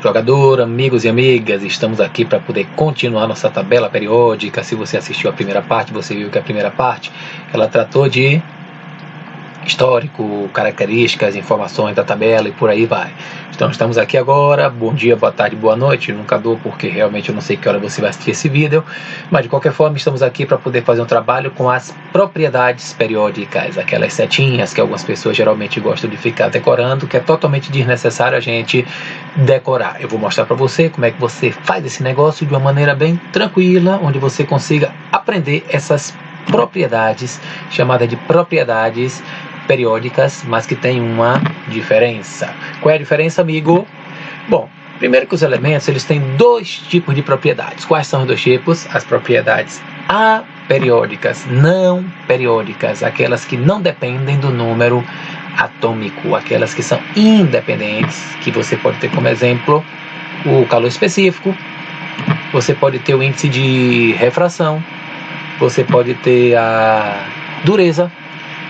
Jogador, amigos e amigas, estamos aqui para poder continuar nossa tabela periódica. Se você assistiu a primeira parte, você viu que a primeira parte ela tratou de histórico, características, informações da tabela e por aí vai. Então estamos aqui agora, bom dia, boa tarde, boa noite, nunca dou porque realmente eu não sei que hora você vai assistir esse vídeo, mas de qualquer forma estamos aqui para poder fazer um trabalho com as propriedades periódicas, aquelas setinhas que algumas pessoas geralmente gostam de ficar decorando, que é totalmente desnecessário a gente decorar. Eu vou mostrar para você como é que você faz esse negócio de uma maneira bem tranquila, onde você consiga aprender essas propriedades, chamadas de propriedades periódicas, mas que tem uma diferença. Qual é a diferença, amigo? Bom, primeiro que os elementos eles têm dois tipos de propriedades. Quais são os dois tipos? As propriedades aperiódicas, não periódicas, aquelas que não dependem do número atômico, aquelas que são independentes, que você pode ter como exemplo o calor específico, você pode ter o índice de refração, você pode ter a dureza,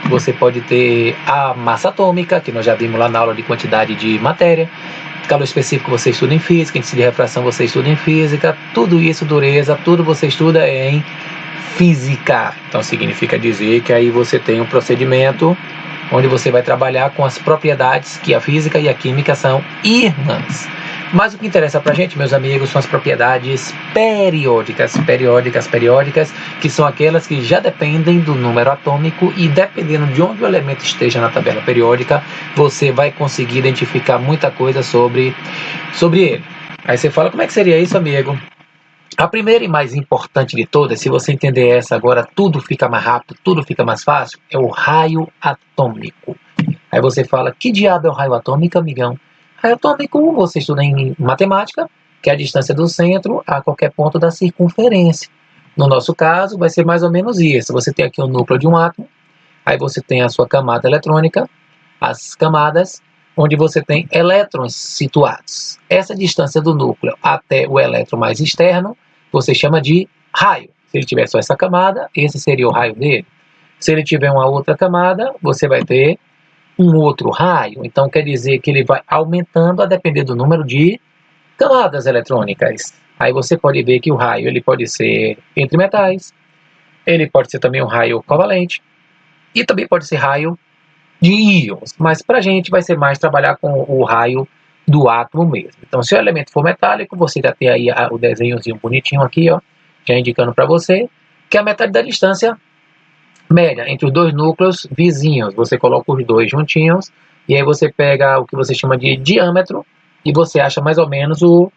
você pode ter a massa atômica, que nós já vimos lá na aula de quantidade de matéria. Calor específico você estuda em física, índice de refração você estuda em física, tudo isso, dureza, tudo você estuda em física. Então significa dizer que aí você tem um procedimento onde você vai trabalhar com as propriedades que a física e a química são irmãs. Mas o que interessa pra gente, meus amigos, são as propriedades periódicas, que são aquelas que já dependem do número atômico e dependendo de onde o elemento esteja na tabela periódica, você vai conseguir identificar muita coisa sobre ele. Aí você fala, como é que seria isso, amigo? A primeira e mais importante de todas, se você entender essa agora, tudo fica mais rápido, tudo fica mais fácil, é o raio atômico. Aí você fala, que diabo é o raio atômico, amigão? Raio atômico você estuda em matemática, que é a distância do centro a qualquer ponto da circunferência. No nosso caso, vai ser mais ou menos isso. Você tem aqui o núcleo de um átomo, aí você tem a sua camada eletrônica, as camadas, onde você tem elétrons situados. Essa distância do núcleo até o elétron mais externo, você chama de raio. Se ele tiver só essa camada, esse seria o raio dele. Se ele tiver uma outra camada, você vai ter um outro raio, então quer dizer que ele vai aumentando a depender do número de camadas eletrônicas. Aí você pode ver que o raio ele pode ser entre metais, ele pode ser também um raio covalente e também pode ser raio de íons, mas para a gente vai ser mais trabalhar com o raio do átomo mesmo. Então se o elemento for metálico, você já tem aí o desenhozinho bonitinho aqui, ó, já indicando para você que a metade da distância média entre os dois núcleos vizinhos, você coloca os dois juntinhos e aí você pega o que você chama de diâmetro e você acha mais ou menos o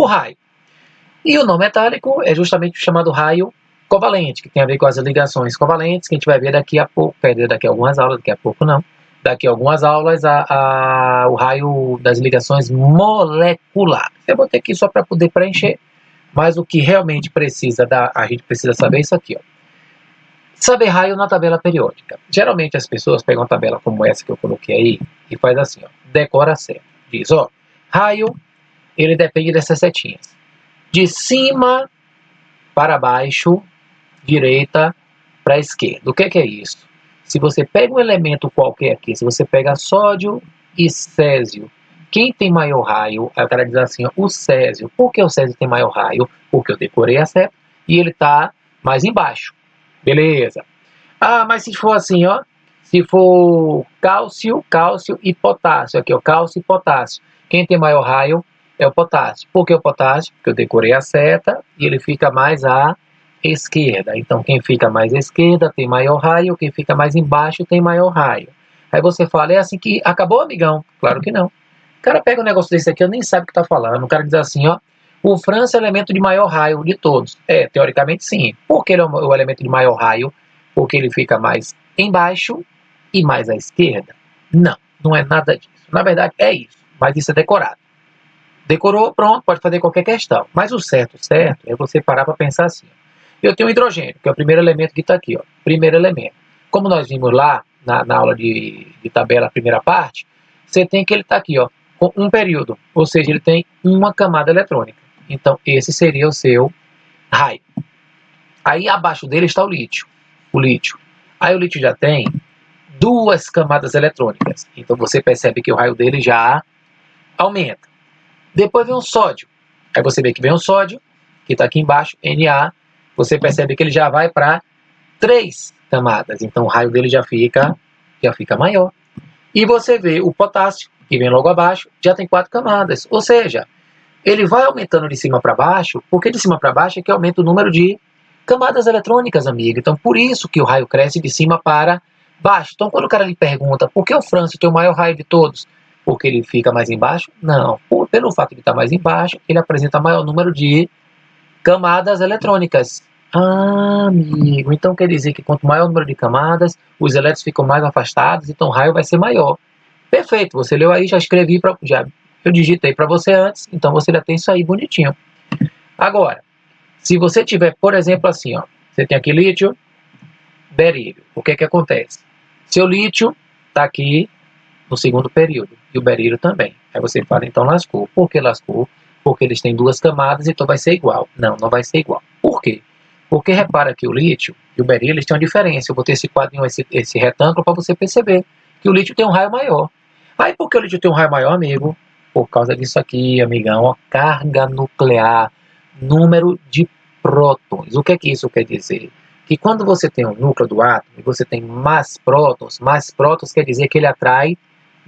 raio. E o não metálico é justamente o chamado raio covalente, que tem a ver com as ligações covalentes, que a gente vai ver daqui a pouco, daqui a algumas aulas, daqui a pouco não, daqui a algumas aulas o raio das ligações moleculares. Eu vou ter aqui só para poder preencher, mas o que realmente a gente precisa saber é isso aqui, ó. Saber raio na tabela periódica. Geralmente as pessoas pegam uma tabela como essa que eu coloquei aí e faz assim, ó, decora certo. Diz, ó, raio, ele depende dessas setinhas. De cima para baixo, direita para esquerda. O que é isso? Se você pega um elemento qualquer aqui, se você pega sódio e césio, quem tem maior raio, o cara diz assim, ó, o césio. Por que o césio tem maior raio? Porque eu decorei a seta e ele está mais embaixo. Beleza. Ah, mas se for assim, ó, se for cálcio e potássio, aqui, ó, cálcio e potássio. Quem tem maior raio é o potássio. Por que o potássio? Porque eu decorei a seta e ele fica mais à esquerda. Então, quem fica mais à esquerda tem maior raio, quem fica mais embaixo tem maior raio. Aí você fala, é assim que acabou, amigão? Claro que não. O cara pega um negócio desse aqui, eu nem sabe o que está falando. O cara diz assim, ó, o França é o elemento de maior raio de todos. Teoricamente sim. Por que ele é o elemento de maior raio? Porque ele fica mais embaixo e mais à esquerda? Não, não é nada disso. Na verdade é isso, mas isso é decorado. Decorou, pronto, pode fazer qualquer questão. Mas o certo é você parar para pensar assim. Eu tenho o hidrogênio, que é o primeiro elemento que está aqui, ó. Primeiro elemento. Como nós vimos lá na aula de tabela, primeira parte, você tem que ele está aqui, ó, com um período, ou seja, ele tem uma camada eletrônica. Então, esse seria o seu raio. Aí, abaixo dele está o lítio. Aí, o lítio já tem duas camadas eletrônicas. Então, você percebe que o raio dele já aumenta. Depois vem o sódio. Aí você vê que vem o sódio, que está aqui embaixo, Na. Você percebe que ele já vai para 3 camadas. Então o raio dele já fica maior. E você vê o potássio, que vem logo abaixo, já tem 4 camadas. Ou seja, ele vai aumentando de cima para baixo, porque de cima para baixo é que aumenta o número de camadas eletrônicas, amigo. Então, por isso que o raio cresce de cima para baixo. Então, quando o cara lhe pergunta por que o Frâncio tem o maior raio de todos, porque ele fica mais embaixo? Não. Pelo fato de estar mais embaixo, ele apresenta maior número de camadas eletrônicas. Ah, amigo, então quer dizer que quanto maior o número de camadas, os elétrons ficam mais afastados, então o raio vai ser maior. Perfeito, você leu aí, já escrevi, eu digitei para você antes, então você já tem isso aí bonitinho. Agora, se você tiver, por exemplo, assim, ó, você tem aqui lítio, berílio, o que acontece? Seu lítio está aqui no segundo período, e o berílio também. Aí você fala, então lascou. Por que lascou? Porque eles têm 2 camadas, então vai ser igual. Não, não vai ser igual. Por quê? Porque repara que o lítio e o berílio eles têm uma diferença. Eu botei esse quadrinho, esse retângulo, para você perceber que o lítio tem um raio maior. Aí por que o lítio tem um raio maior, amigo? Por causa disso aqui, amigão, ó, carga nuclear, número de prótons. O que é que isso quer dizer? Que quando você tem um núcleo do átomo e você tem mais prótons quer dizer que ele atrai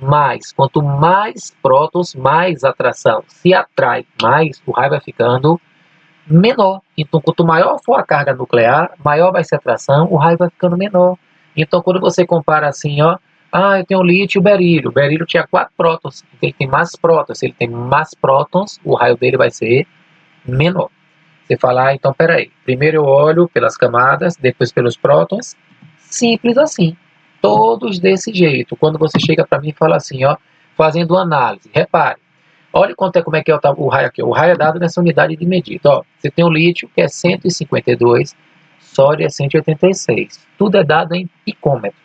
mais. Quanto mais prótons, mais atração. Se atrai mais, o raio vai ficando menor. Então, quanto maior for a carga nuclear, maior vai ser a atração, o raio vai ficando menor. Então, quando você compara assim, ó, eu tenho lítio e o berílio. O berílio tinha 4 prótons, então ele tem mais prótons. Se ele tem mais prótons, o raio dele vai ser menor. Você fala, então peraí, primeiro eu olho pelas camadas, depois pelos prótons. Simples assim. Todos desse jeito. Quando você chega para mim e fala assim, ó, fazendo análise, repare, olha como é que é o raio aqui. O raio é dado nessa unidade de medida. Ó, você tem o lítio, que é 152, sódio é 186. Tudo é dado em picômetro,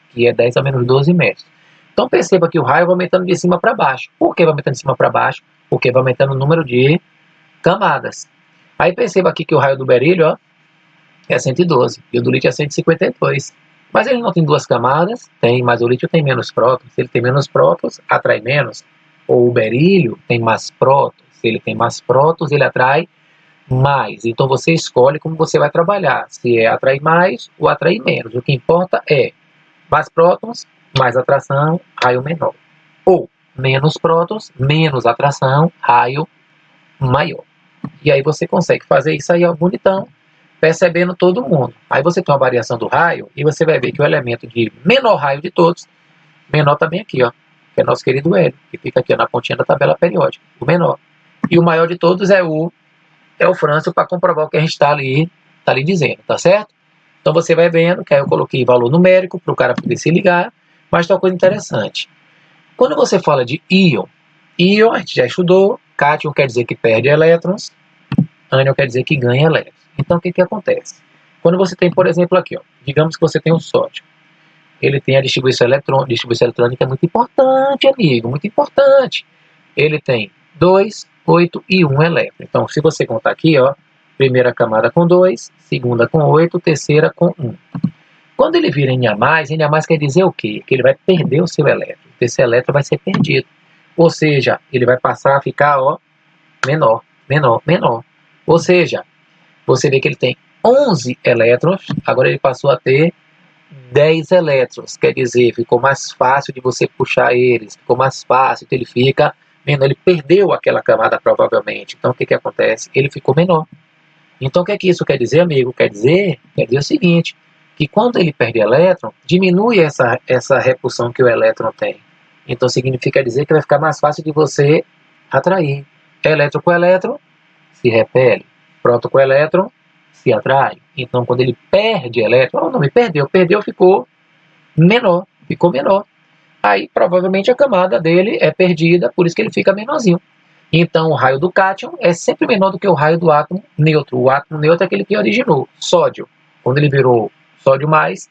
que é 10 a menos 12 metros. Então perceba que o raio vai aumentando de cima para baixo. Por que vai aumentando de cima para baixo? Porque vai aumentando o número de camadas. Aí perceba aqui que o raio do berílio, ó, é 112 e o do lítio é 152. Mas ele não tem 2 camadas? Tem, mas o lítio tem menos prótons. Se ele tem menos prótons, atrai menos. Ou o berílio tem mais prótons. Se ele tem mais prótons, ele atrai mais. Então você escolhe como você vai trabalhar. Se é atrair mais ou atrair menos. O que importa é mais prótons, mais atração, raio menor. Ou menos prótons, menos atração, raio maior. E aí você consegue fazer isso aí, ó, bonitão, percebendo todo mundo. Aí você tem uma variação do raio e você vai ver que o elemento de menor raio de todos, menor tá bem aqui, ó, que é nosso querido hélio, que fica aqui ó, na pontinha da tabela periódica, o menor. E o maior de todos é o Frâncio, para comprovar o que a gente está ali dizendo, tá certo? Então você vai vendo que aí eu coloquei valor numérico para o cara poder se ligar, mas tem uma coisa interessante. Quando você fala de íon a gente já estudou, cátion quer dizer que perde elétrons, ânion quer dizer que ganha elétrons. Então, o que acontece? Quando você tem, por exemplo, aqui, ó, digamos que você tem o sódio. Ele tem a distribuição eletrônica, é muito importante, amigo, muito importante. Ele tem 2, 8 e 1 elétron. Então, se você contar aqui, ó, primeira camada com 2, segunda com 8, terceira com 1. Quando ele vira Na+, Na+ quer dizer o quê? Que ele vai perder o seu elétron. Esse elétron vai ser perdido. Ou seja, ele vai passar a ficar, ó, menor, menor, menor. Ou seja, você vê que ele tem 11 elétrons, agora ele passou a ter 10 elétrons. Quer dizer, ficou mais fácil de você puxar eles, ficou mais fácil, então ele fica menor. Ele perdeu aquela camada provavelmente. Então o que acontece? Ele ficou menor. Então o que isso quer dizer, amigo? Quer dizer o seguinte, que quando ele perde elétron, diminui essa repulsão que o elétron tem. Então significa dizer que vai ficar mais fácil de você atrair. Elétron com elétron se repele, próton com elétron se atrai. Então quando ele perde elétron, não me perdeu, ficou menor, Aí provavelmente a camada dele é perdida, por isso que ele fica menorzinho. Então o raio do cátion é sempre menor do que o raio do átomo neutro. O átomo neutro é aquele que originou, sódio. Quando ele virou sódio mais,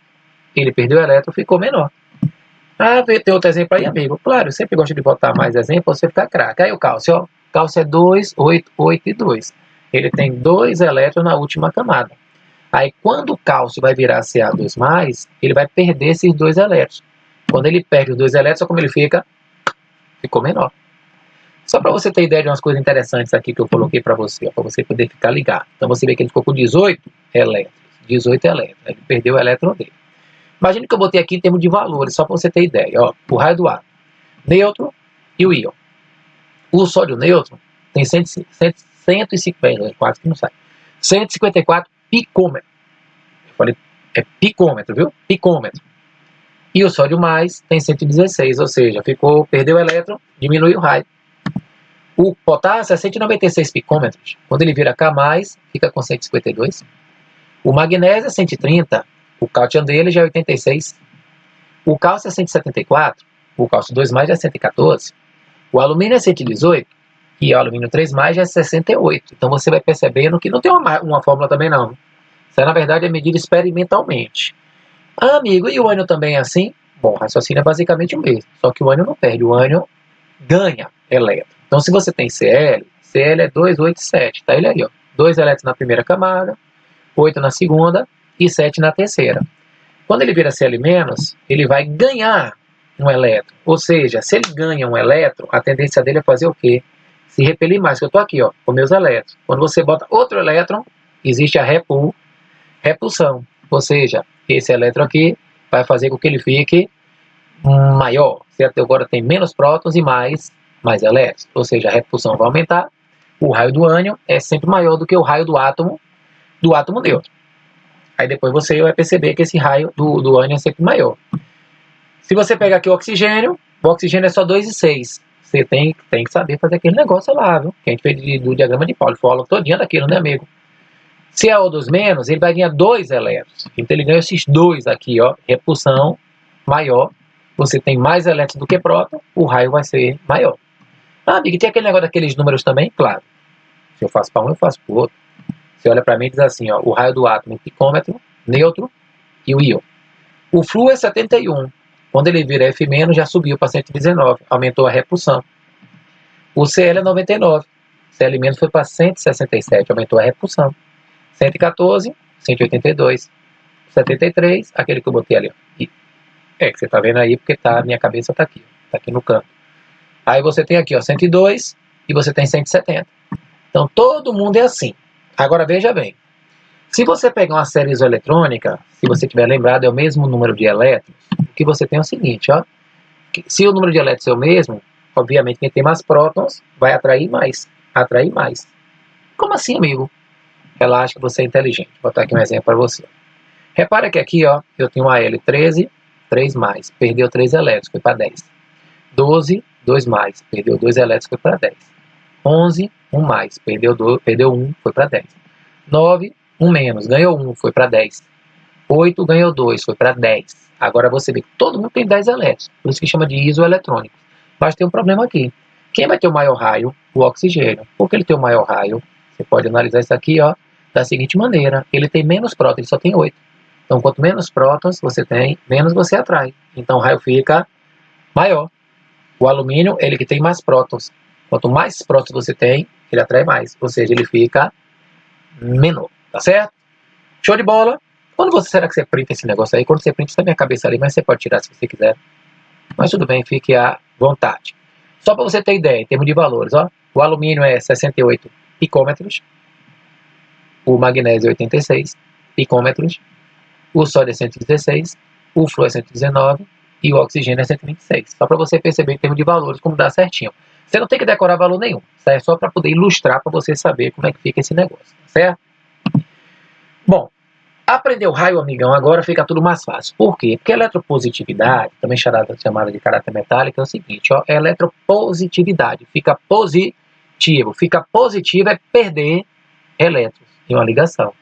ele perdeu o elétron, ficou menor. Tem outro exemplo aí, amigo? Claro, eu sempre gosto de botar mais exemplo para você ficar craque. Aí o cálcio, ó. Cálcio é 2, 8, 8 e 2. Ele tem 2 elétrons na última camada. Aí quando o cálcio vai virar Ca2+, ele vai perder esses 2 elétrons. Quando ele perde os 2 elétrons, como ele fica? Ficou menor. Só para você ter ideia de umas coisas interessantes aqui que eu coloquei para você poder ficar ligado. Então você vê que ele ficou com 18 elétrons. 18 elétrons. Ele perdeu o elétron dele. Imagine que eu botei aqui em termos de valores, só para você ter ideia. Ó, o raio do átomo, nêutron e o íon. O sódio nêutron tem 150, quase que não sai. 154 picômetros. Eu falei, é picômetro, viu? Picômetro. E o sódio mais tem 116, ou seja, perdeu o elétron, diminui o raio. O potássio é 196 picômetros. Quando ele vira K+, fica com 152. O magnésio é 130. O cálcio dele já é 86. O cálcio é 174. O cálcio 2+, já é 114. O alumínio é 118. E o alumínio 3+, já é 68. Então você vai percebendo que não tem uma fórmula também não. Isso na verdade é medido experimentalmente. Ah, amigo, e o ânion também é assim? Bom, o raciocínio é basicamente o mesmo. Só que o ânion não perde, o ânion ganha elétron. Então se você tem Cl é 2, 8 e 7. Tá ele aí, ó. 2 elétrons na primeira camada, 8 na segunda e 7 na terceira. Quando ele vira Cl-, ele vai ganhar um elétron. Ou seja, se ele ganha um elétron, a tendência dele é fazer o quê? Se repelir mais. Eu estou aqui, ó, com meus elétrons. Quando você bota outro elétron, existe a repulsão. Ou seja, esse elétron aqui vai fazer com que ele fique maior. Certo? Agora tem menos prótons e mais elétrons. Ou seja, a repulsão vai aumentar. O raio do ânion é sempre maior do que o raio do átomo neutro. Aí depois você vai perceber que esse raio do ânion é sempre maior. Se você pegar aqui o oxigênio é só 2 e 6. Você tem que saber fazer aquele negócio lá, viu? Que a gente fez do diagrama de Pauli. Foi a aula todinha daquilo, né, amigo? Se é O2-, ele vai ganhar 2 elétrons. Então ele ganha esses 2 aqui, ó. Repulsão maior. Você tem mais elétrons do que próton, o raio vai ser maior. Ah, amigo, tem aquele negócio daqueles números também? Claro. Se eu faço para um, eu faço para o outro. Você olha para mim e diz assim, ó, o raio do átomo em picômetro, nêutron e o íon. O flúor é 71. Quando ele vira F-, já subiu para 119, aumentou a repulsão. O Cl é 99. Cl- foi para 167, aumentou a repulsão. 114, 182. 73, aquele que eu botei ali. Ó. É que você está vendo aí, porque minha cabeça está aqui. Está aqui no canto. Aí você tem aqui, ó, 102 e você tem 170. Então todo mundo é assim. Agora veja bem. Se você pegar uma série isoeletrônica, se você tiver lembrado, é o mesmo número de elétrons, o que você tem é o seguinte, ó. Se o número de elétrons é o mesmo, obviamente quem tem mais prótons vai atrair mais. Atrair mais. Como assim, amigo? Relaxa que você é inteligente. Vou botar aqui um exemplo para você. Repara que aqui, ó, eu tenho uma L13, 3+, perdeu 3 elétrons, foi para 10. 12, 2+, perdeu 2 elétrons, foi para 10. 11, 1+, perdeu 1, foi para 10. 9, 1-, ganhou 1, foi para 10. 8 ganhou 2, foi para 10. Agora você vê que todo mundo tem 10 elétrons, por isso que chama de isoeletrônico. Mas tem um problema aqui. Quem vai ter o maior raio? O oxigênio. Por que ele tem o maior raio? Você pode analisar isso aqui, ó, da seguinte maneira. Ele tem menos prótons, ele só tem 8. Então, quanto menos prótons você tem, menos você atrai. Então, o raio fica maior. O alumínio, ele que tem mais prótons. Quanto mais prótons você tem, ele atrai mais. Ou seja, ele fica menor. Tá certo? Show de bola! Será que você printa esse negócio aí? Quando você printa, está na minha cabeça ali, mas você pode tirar se você quiser. Mas tudo bem, fique à vontade. Só para você ter ideia, em termos de valores, ó. O alumínio é 68 picômetros. O magnésio é 86 picômetros. O sódio é 116. O flúor é 119. E o oxigênio é 126. Só para você perceber em termos de valores como dá certinho. Você não tem que decorar valor nenhum. Isso é só para poder ilustrar para você saber como é que fica esse negócio. Certo? Bom. Aprender o raio, amigão, agora fica tudo mais fácil. Por quê? Porque a eletropositividade, também chamada de caráter metálico, é o seguinte, ó, eletropositividade, fica positivo. Fica positivo é perder elétrons em uma ligação.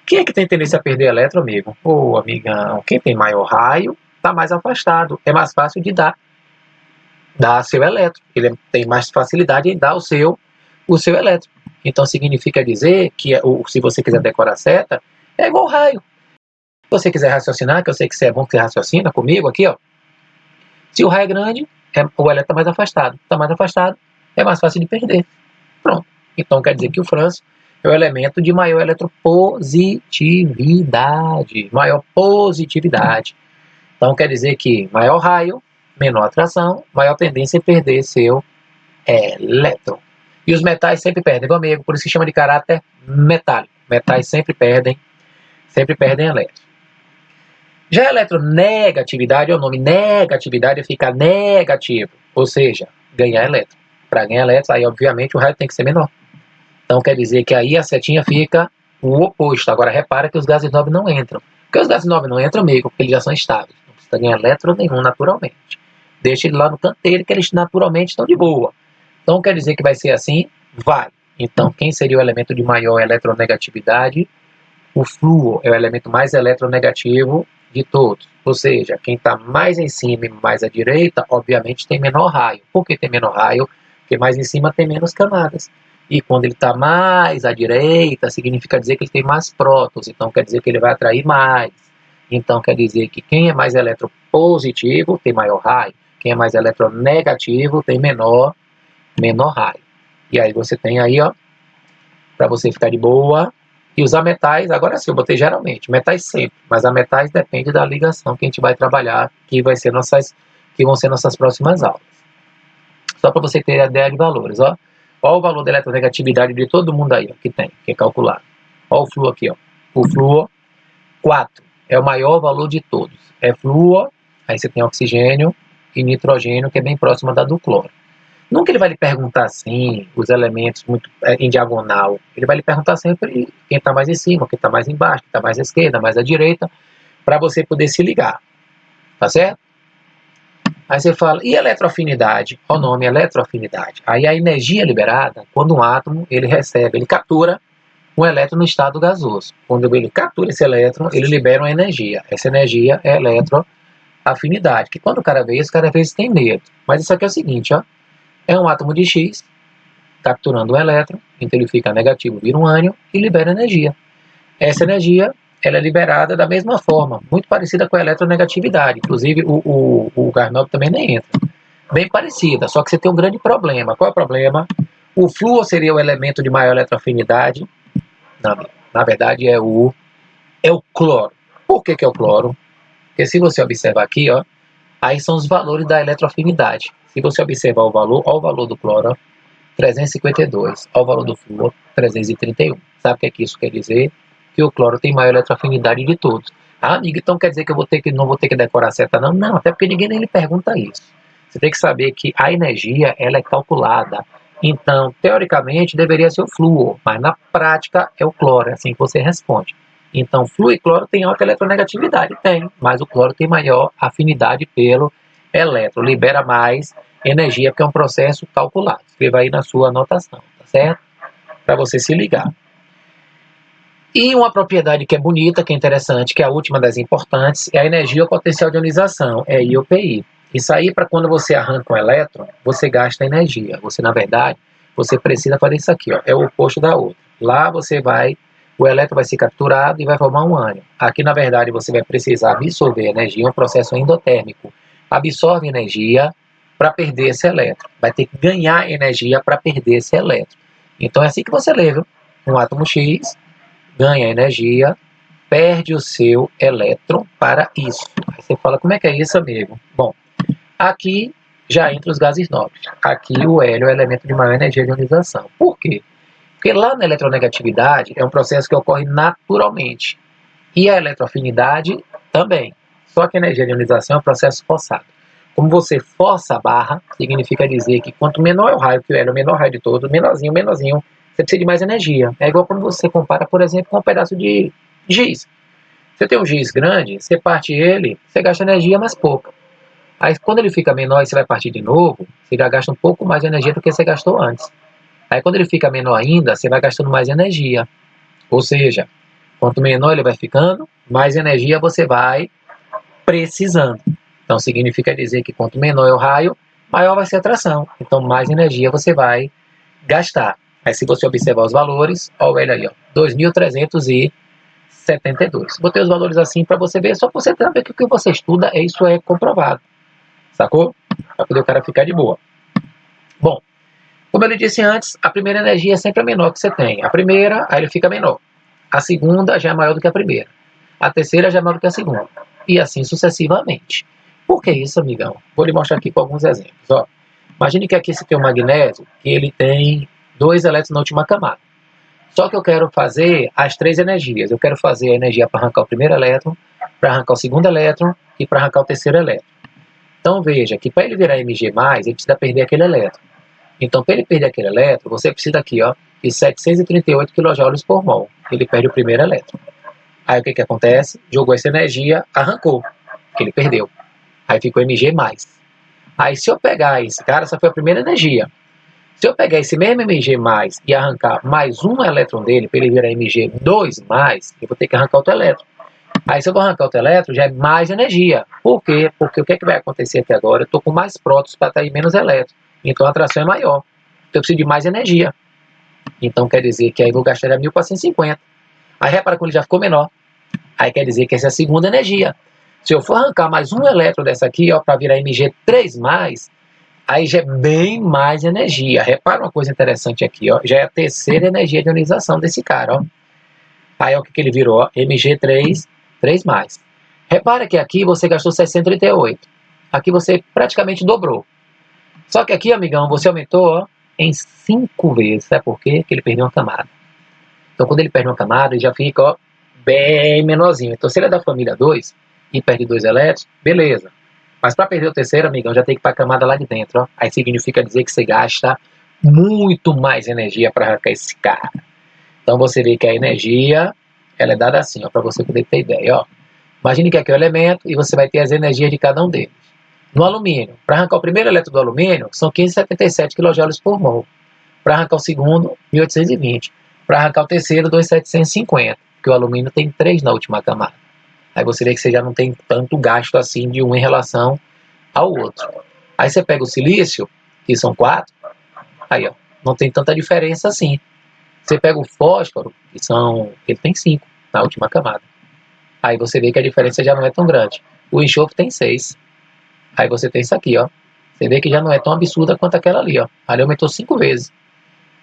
Quem é que tem tendência a perder elétron, amigo? Ô, amigão, quem tem maior raio está mais afastado. É mais fácil de dar seu elétron. Ele tem mais facilidade em dar o seu elétron. Então significa dizer que, se você quiser decorar certa, é igual raio. Se você quiser raciocinar, que eu sei que você é bom que você raciocina comigo aqui, ó. Se o raio é grande, o elétron está mais afastado. Está mais afastado, é mais fácil de perder. Pronto. Então quer dizer que o frâncio é o elemento de maior eletropositividade. Maior positividade. Então quer dizer que maior raio, menor atração, maior tendência a perder seu elétron. E os metais sempre perdem, meu amigo, por isso se chama de caráter metálico. Metais sempre perdem elétrons. Já a eletronegatividade é o nome. Negatividade é ficar negativo, ou seja, ganhar elétron. Para ganhar elétron, aí obviamente o raio tem que ser menor. Então quer dizer que aí a setinha fica o oposto. Agora repara que os gases nobres não entram. Por que os gases nobres não entram, amigo? Porque eles já são estáveis. Não precisa ganhar elétron nenhum naturalmente. Deixa ele lá no canteiro que eles naturalmente estão de boa. Então quer dizer que vai ser assim? Vai. Então quem seria o elemento de maior eletronegatividade? O flúor é o elemento mais eletronegativo de todos. Ou seja, quem está mais em cima e mais à direita, obviamente tem menor raio. Por que tem menor raio? Porque mais em cima tem menos camadas. E quando ele está mais à direita, significa dizer que ele tem mais prótons. Então quer dizer que ele vai atrair mais. Então quer dizer que quem é mais eletropositivo tem maior raio. Quem é mais eletronegativo tem menor raio. E aí você tem aí, ó, para você ficar de boa. E usar metais, agora sim, eu botei geralmente, metais sempre, mas a metais depende da ligação que a gente vai trabalhar, que vão ser nossas próximas aulas. Só para você ter a ideia de valores, ó. Olha o valor da eletronegatividade de todo mundo aí, ó, que é calculado. Olha o flúor aqui, ó. O flúor, 4, é o maior valor de todos. É flúor, aí você tem oxigênio e nitrogênio, que é bem próximo da do cloro. Nunca ele vai lhe perguntar assim, os elementos muito em diagonal. Ele vai lhe perguntar sempre quem está mais em cima, quem está mais embaixo, quem está mais à esquerda, mais à direita, para você poder se ligar. Tá certo? Aí você fala, e eletroafinidade? Olha o nome, eletroafinidade. Aí a energia liberada, quando um átomo ele captura um elétron no estado gasoso. Quando ele captura esse elétron, ele libera uma energia. Essa energia é eletroafinidade. Que quando o cara vê isso, o cara às vezes tem medo. Mas isso aqui é o seguinte, ó. É um átomo de X capturando um elétron, então ele fica negativo, vira um ânion e libera energia. Essa energia ela é liberada da mesma forma, muito parecida com a eletronegatividade. Inclusive o gás nobre também nem entra. Bem parecida, só que você tem um grande problema. Qual é o problema? O flúor seria o elemento de maior eletroafinidade. Na verdade é o cloro. Por que é o cloro? Porque se você observar aqui, ó, aí são os valores da eletroafinidade. Se você observar o valor, olha o valor do cloro, 352. Olha o valor do flúor, 331. Sabe o que isso quer dizer? Que o cloro tem maior eletroafinidade de todos. Ah, amigo, então quer dizer que não vou ter que decorar a seta? Não, não, até porque ninguém nem lhe pergunta isso. Você tem que saber que a energia ela é calculada. Então, teoricamente, deveria ser o flúor, mas na prática é o cloro, é assim que você responde. Então, flúor e cloro têm alta eletronegatividade? Tem, mas o cloro tem maior afinidade pelo elétron, libera mais energia, porque é um processo calculado. Escreva aí na sua anotação, tá certo? Para você se ligar. E uma propriedade que é bonita, que é interessante, que é a última das importantes, é a energia ou potencial de ionização, é I ou PI. Isso aí, para quando você arranca um elétron, você gasta energia. Você, na verdade, você precisa fazer isso aqui, ó, é o oposto da outra. Lá o elétron vai ser capturado e vai formar um ânion. Aqui, na verdade, você vai precisar absorver energia, um processo endotérmico. Absorve energia para perder esse elétron. Vai ter que ganhar energia para perder esse elétron. Então, é assim que você lê, viu? Um átomo X ganha energia, perde o seu elétron para isso. Aí você fala, como é que é isso, amigo? Bom, aqui já entra os gases nobres. Aqui o hélio é o elemento de maior energia de ionização. Por quê? Porque lá na eletronegatividade é um processo que ocorre naturalmente. E a eletroafinidade também. Só que a energia de ionização é um processo forçado. Como você força a barra, significa dizer que quanto menor é o raio, que o hélio é o menor raio de todos, menorzinho, você precisa de mais energia. É igual quando você compara, por exemplo, com um pedaço de giz. Você tem um giz grande, você parte ele, você gasta energia, mas pouca. Aí quando ele fica menor e você vai partir de novo, você já gasta um pouco mais de energia do que você gastou antes. Aí quando ele fica menor ainda, você vai gastando mais energia. Ou seja, quanto menor ele vai ficando, mais energia você vai precisando. Então significa dizer que quanto menor é o raio, maior vai ser a atração. Então mais energia você vai gastar. Aí se você observar os valores, olha ele aí, ó, 2.372. Botei os valores assim para você ver, só para você saber que o que você estuda, isso é comprovado. Sacou? Para poder o cara ficar de boa. Bom, como eu lhe disse antes, a primeira energia é sempre a menor que você tem. A primeira, aí ele fica menor. A segunda já é maior do que a primeira. A terceira já é maior do que a segunda. E assim sucessivamente. Por que isso, amigão? Vou lhe mostrar aqui com alguns exemplos. Ó. Imagine que aqui você tem o magnésio, que ele tem 2 elétrons na última camada. Só que eu quero fazer as 3 energias. Eu quero fazer a energia para arrancar o primeiro elétron, para arrancar o segundo elétron e para arrancar o terceiro elétron. Então veja que para ele virar Mg+, ele precisa perder aquele elétron. Então para ele perder aquele elétron, você precisa aqui de 738 kJ por mol. Ele perde o primeiro elétron. Aí o que acontece? Jogou essa energia, arrancou, que ele perdeu. Aí ficou Mg+. Aí se eu pegar esse cara, essa foi a primeira energia. Se eu pegar esse mesmo Mg+, e arrancar mais um elétron dele, para ele virar Mg2+, eu vou ter que arrancar outro elétron. Aí se eu vou arrancar outro elétron, já é mais energia. Por quê? Porque o que vai acontecer aqui agora? Eu estou com mais prótons para atrair menos elétrons. Então a atração é maior. Então eu preciso de mais energia. Então quer dizer que aí eu vou gastar 1450. Aí repara que ele já ficou menor. Aí quer dizer que essa é a segunda energia. Se eu for arrancar mais um elétron dessa aqui, para virar Mg3+, aí já é bem mais energia. Repara uma coisa interessante aqui, já é a terceira energia de ionização desse cara. Aí o que ele virou? Mg3+. Repara que aqui você gastou 638. Aqui você praticamente dobrou. Só que aqui, amigão, você aumentou em 5 vezes. Sabe por quê? Porque ele perdeu uma camada. Então quando ele perde uma camada, ele já fica bem menorzinho. Então se ele é da família 2 e perde 2 elétrons, beleza. Mas para perder o terceiro, amigão, já tem que ir para a camada lá de dentro. Aí significa dizer que você gasta muito mais energia para arrancar esse cara. Então você vê que a energia, ela é dada assim, para você poder ter ideia. Imagine que aqui é o elemento e você vai ter as energias de cada um deles. No alumínio, para arrancar o primeiro elétron do alumínio, são 577 kJ por mol. Para arrancar o segundo, 1820. Para arrancar o terceiro, 2.750. Porque o alumínio tem 3 na última camada. Aí você vê que você já não tem tanto gasto assim de um em relação ao outro. Aí você pega o silício, que são 4, aí não tem tanta diferença assim. Você pega o fósforo, ele tem 5 na última camada. Aí você vê que a diferença já não é tão grande. O enxofre tem 6. Aí você tem isso aqui, Você vê que já não é tão absurda quanto aquela ali, Ali aumentou 5 vezes.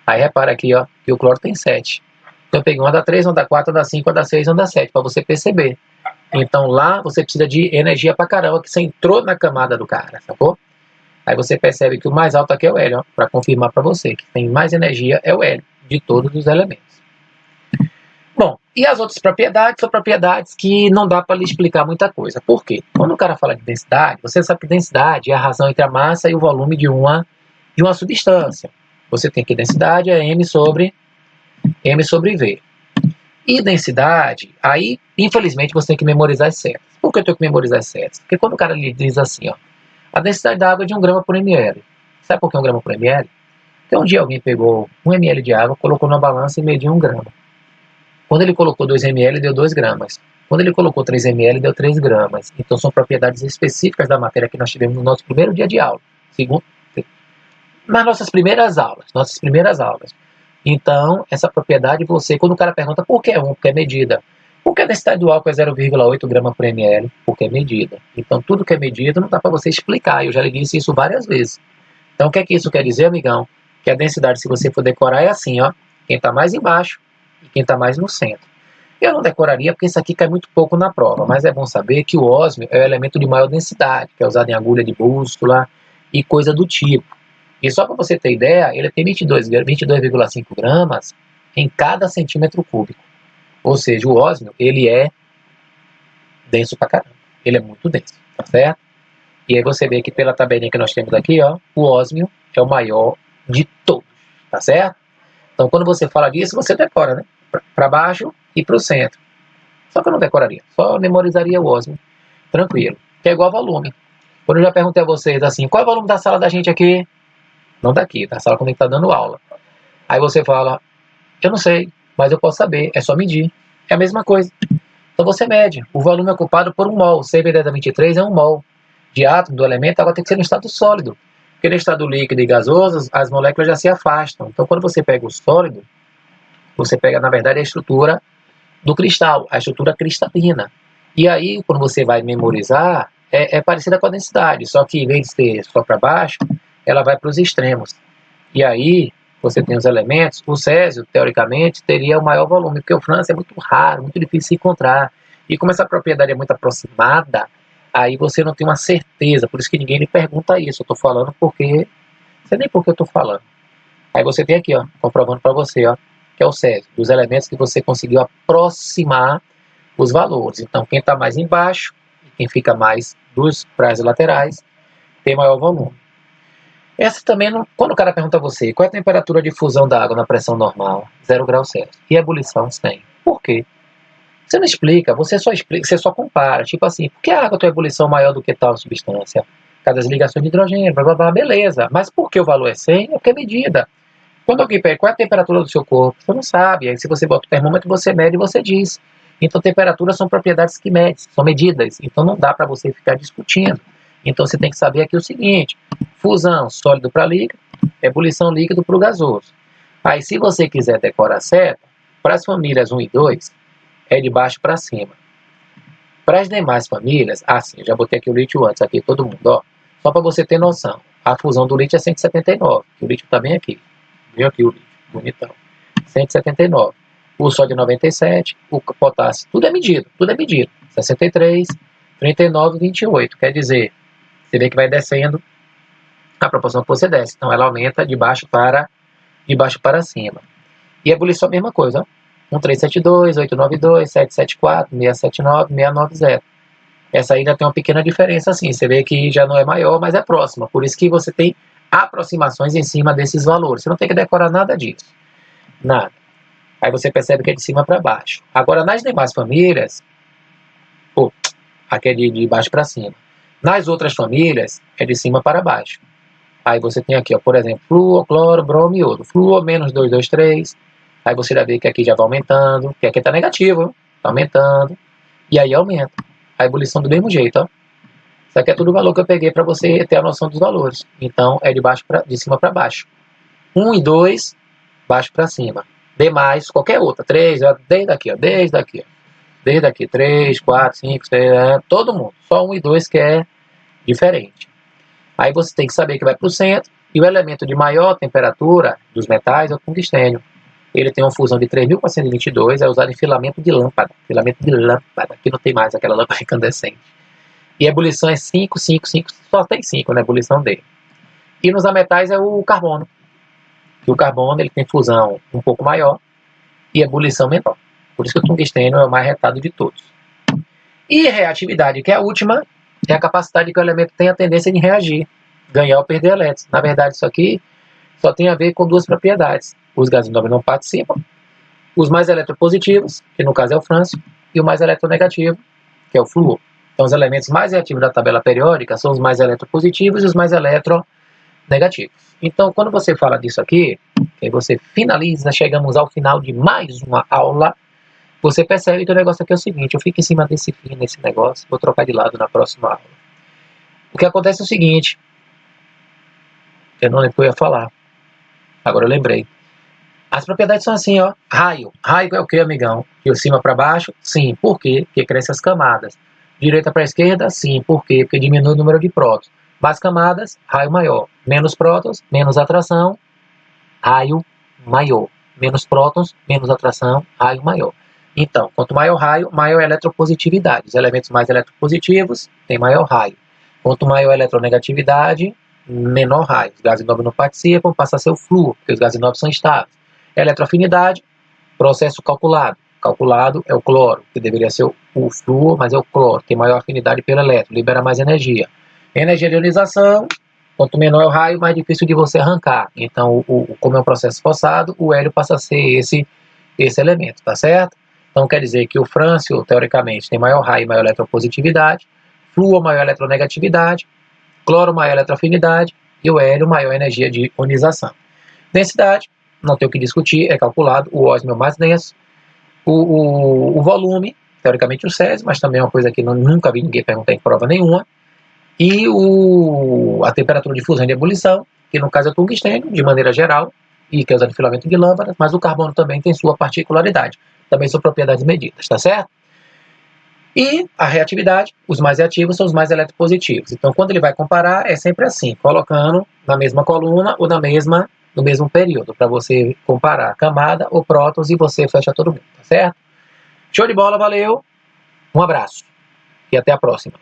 Aí repara aqui, que o cloro tem 7. Então eu peguei uma da 3, uma da 4, uma da 5, uma da 6, uma da 7, para você perceber. Então lá você precisa de energia pra caramba, que você entrou na camada do cara, sacou? Aí você percebe que o mais alto aqui é o hélio, para confirmar para você que tem mais energia é o hélio, de todos os elementos. Bom, e as outras propriedades são propriedades que não dá para lhe explicar muita coisa. Por quê? Quando o cara fala de densidade, você sabe que densidade é a razão entre a massa e o volume de uma substância. Você tem que densidade é m sobre V. E densidade, aí, infelizmente, você tem que memorizar as setas. Por que eu tenho que memorizar as setas? Porque quando o cara lhe diz assim, a densidade da água é de 1 grama por ml. Sabe por que 1 grama por ml? Porque um dia alguém pegou 1 ml de água, colocou na balança e mediu 1 grama. Quando ele colocou 2 ml, deu 2 gramas. Quando ele colocou 3 ml, deu 3 gramas. Então são propriedades específicas da matéria que nós tivemos no nosso primeiro dia de aula. Nas nossas primeiras aulas. Então, essa propriedade, quando o cara pergunta por que é 1, porque é medida. Por que a densidade do álcool é 0,8 grama por ml? Porque é medida. Então, tudo que é medido não dá para você explicar. Eu já lhe disse isso várias vezes. Então, o que é que isso quer dizer, amigão? Que a densidade, se você for decorar, é assim, quem está mais embaixo e quem está mais no centro. Eu não decoraria porque isso aqui cai muito pouco na prova, mas é bom saber que o ósmio é o elemento de maior densidade, que é usado em agulha de bússola e coisa do tipo. E só para você ter ideia, ele tem 22,5 gramas em cada centímetro cúbico. Ou seja, o ósmio, ele é denso pra caramba. Ele é muito denso, tá certo? E aí você vê que pela tabelinha que nós temos aqui, o ósmio é o maior de todos, tá certo? Então quando você fala disso, você decora, né? Para baixo e para o centro. Só que eu não decoraria, só memorizaria o ósmio, tranquilo. Que é igual volume. Quando eu já perguntei a vocês assim, qual é o volume da sala da gente aqui? Não daqui, da sala quando a gente está dando aula. Aí você fala, eu não sei, mas eu posso saber, é só medir. É a mesma coisa. Então você mede, o volume ocupado por 1 mol, 100 vezes 10⁻³ é 1 mol de átomo do elemento, agora tem que ser no estado sólido. Porque no estado líquido e gasoso, as moléculas já se afastam. Então quando você pega o sólido, você pega, na verdade, a estrutura do cristal, a estrutura cristalina. E aí, quando você vai memorizar, é parecida com a densidade, só que em vez de ser só para baixo, ela vai para os extremos. E aí, você tem os elementos, o césio, teoricamente, teria o maior volume, porque o França é muito raro, muito difícil de se encontrar. E como essa propriedade é muito aproximada, aí você não tem uma certeza, por isso que ninguém lhe pergunta isso. Eu estou falando porque Não sei nem por que eu estou falando. Aí você tem aqui, ó, comprovando para você, ó, que é o Césio, dos elementos que você conseguiu aproximar os valores. Então, quem está mais embaixo, quem fica mais dos pratos laterais, tem maior volume. Essa também, quando o cara pergunta a você, qual é a temperatura de fusão da água na pressão normal? 0 graus Celsius. E a ebulição, 100. Por quê? Você não explica, você só compara. Tipo assim, por que a água tem ebulição maior do que tal substância? Por causa das ligações de hidrogênio, blá blá blá, beleza. Mas por que o valor é 100? É porque é medida. Quando alguém pede qual é a temperatura do seu corpo, você não sabe. Aí se você bota o termômetro, você mede e você diz. Então temperaturas são propriedades que medem, são medidas. Então não dá para você ficar discutindo. Então você tem que saber aqui o seguinte: fusão sólido para líquido, ebulição líquido para o gasoso. Aí se você quiser decorar certo, para as famílias 1 e 2, é de baixo para cima. Para as demais famílias, assim, já botei aqui o lítio antes, aqui todo mundo, ó. Só para você ter noção, a fusão do lítio é 179, o lítio está bem aqui. Viu aqui o lítio, bonitão. 179. O sódio 97, o potássio, tudo é medido, tudo é medido. 63, 39, 28. Quer dizer, você vê que vai descendo a proporção que você desce. Então ela aumenta de baixo para cima. E a ebulição é a mesma coisa, ó. 1372, 892, 774, 679, 690. Essa ainda tem uma pequena diferença assim. Você vê que já não é maior, mas é próxima. Por isso que você tem aproximações em cima desses valores. Você não tem que decorar nada disso. Nada. Aí você percebe que é de cima para baixo. Agora, nas demais famílias, aqui é de baixo para cima. Nas outras famílias, é de cima para baixo. Aí você tem aqui, ó, por exemplo, flúor, cloro, bromo e iodo. Flúor, menos 223. Aí você já vê que aqui já vai aumentando, que aqui está negativo, está aumentando. E aí aumenta. A ebulição do mesmo jeito, ó. Isso aqui é tudo o valor que eu peguei para você ter a noção dos valores. Então, é de cima para baixo. 1 e 2, baixo para cima. Demais, qualquer outra. 3, desde aqui, ó. Desde aqui, ó. Desde aqui, 3, 4, 5, 6, todo mundo. Só 1 e 2 que é diferente. Aí você tem que saber que vai para o centro. E o elemento de maior temperatura dos metais é o tungstênio. Ele tem uma fusão de 3.422, é usado em filamento de lâmpada. Filamento de lâmpada. Aqui não tem mais aquela lâmpada incandescente. E a ebulição é 5, 5, 5. Só tem 5 na ebulição dele. E nos ametais é o carbono. E o carbono ele tem fusão um pouco maior e ebulição menor. Por isso que o tungstênio é o mais retado de todos. E reatividade, que é a última, é a capacidade que o elemento tem a tendência de reagir, ganhar ou perder elétrons. Na verdade, isso aqui só tem a ver com duas propriedades. Os gases nobres não participam. Os mais eletropositivos, que no caso é o frâncio, e o mais eletronegativo, que é o flúor. Então, os elementos mais reativos da tabela periódica são os mais eletropositivos e os mais eletronegativos. Então, quando você fala disso aqui, que você finaliza, chegamos ao final de mais uma aula, você percebe que o negócio aqui é o seguinte: eu fico em cima desse fim, desse negócio, vou trocar de lado na próxima aula. O que acontece é o seguinte, eu não lembro o que eu ia falar, agora eu lembrei. As propriedades são assim, ó, raio. Raio é o que, amigão? De cima para baixo? Sim. Por quê? Porque cresce as camadas. Direita para esquerda? Sim. Por quê? Porque diminui o número de prótons. Mais camadas, raio maior. Menos prótons, menos atração, raio maior. Menos prótons, menos atração, raio maior. Então, quanto maior o raio, maior a eletropositividade. Os elementos mais eletropositivos têm maior raio. Quanto maior a eletronegatividade, menor raio. Os gases nobres não participam, passa a ser o flúor, porque os gases nobres são estáveis. Eletroafinidade, processo calculado. Calculado é o cloro, que deveria ser o flúor, mas é o cloro, tem maior afinidade pelo elétron, libera mais energia. Energia de ionização, quanto menor é o raio, mais difícil de você arrancar. Então, como é um processo forçado, o hélio passa a ser esse elemento, tá certo? Então, quer dizer que o frâncio, teoricamente, tem maior raio e maior eletropositividade, flúor maior eletronegatividade, cloro maior eletroafinidade e o hélio maior energia de ionização. Densidade, não tem o que discutir, é calculado, o ósmio é o mais denso, o volume, teoricamente o Césio, mas também é uma coisa que nunca vi ninguém perguntar em prova nenhuma, e a temperatura de fusão e de ebulição, que no caso é o tungstênio, de maneira geral, e que é usado em filamento de lâmpada, mas o carbono também tem sua particularidade, também são propriedades medidas, tá certo? E a reatividade, os mais reativos são os mais eletropositivos. Então, quando ele vai comparar, é sempre assim, colocando na mesma coluna ou no mesmo período, para você comparar camada ou prótons e você fecha todo mundo, tá certo? Show de bola, valeu, um abraço e até a próxima.